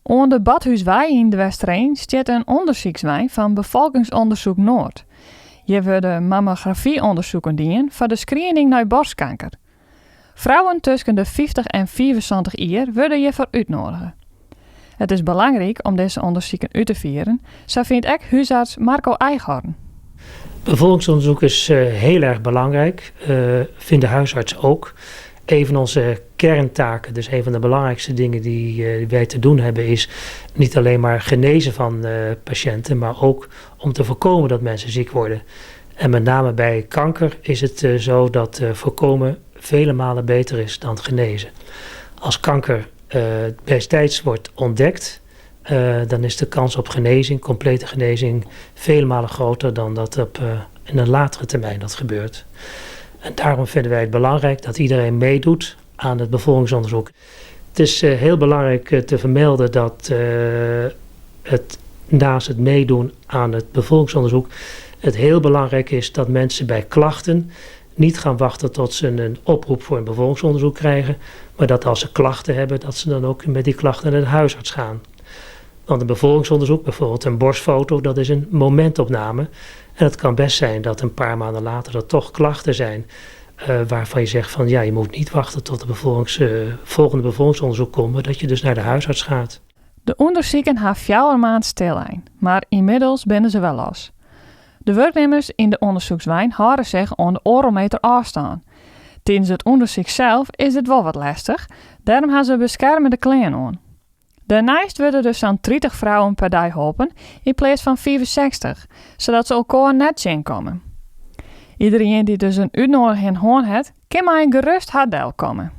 Aan de Badhuiswei in de Westreen staat een onderzoekswei van Bevolkingsonderzoek Noord. Je worden mammografieonderzoeken dien voor de screening naar borstkanker. Vrouwen tussen de 50 en 74 jaar worden je voor uitnodigen. Het is belangrijk om deze onderzoeken uit te vieren, zo vindt ook huisarts Marco Eichhorn. Bevolkingsonderzoek is heel erg belangrijk, vinden huisartsen ook. Een van onze kerntaken, dus een van de belangrijkste dingen die wij te doen hebben, is niet alleen maar genezen van patiënten, maar ook om te voorkomen dat mensen ziek worden. En met name bij kanker is het zo dat voorkomen vele malen beter is dan genezen. Als kanker destijds wordt ontdekt, dan is de kans op genezing, complete genezing, vele malen groter dan dat in een latere termijn dat gebeurt. En daarom vinden wij het belangrijk dat iedereen meedoet aan het bevolkingsonderzoek. Het is heel belangrijk te vermelden dat naast het meedoen aan het bevolkingsonderzoek het heel belangrijk is dat mensen bij klachten niet gaan wachten tot ze een oproep voor een bevolkingsonderzoek krijgen, maar dat als ze klachten hebben, dat ze dan ook met die klachten naar de huisarts gaan. Want een bevolkingsonderzoek, bijvoorbeeld een borstfoto, dat is een momentopname. En het kan best zijn dat een paar maanden later er toch klachten zijn waarvan je zegt van ja, je moet niet wachten tot de volgende bevolkingsonderzoek komt, maar dat je dus naar de huisarts gaat. De onderzoeken hebben 4 maanden stil zijn, maar inmiddels binnen ze wel los. De werknemers in de onderzoekswijn houden zich aan de orometer afstaan. Tijdens het onderzoek zelf is het wel wat lastig, daarom hebben ze beschermende kleren aan. Daarnaast worden dus zo'n 30 vrouwen per dag geholpen in plaats van 65, zodat ze elkaar net zien komen. Iedereen die dus een uitnodiging hoorn heeft, kan maar gerust haar deel komen.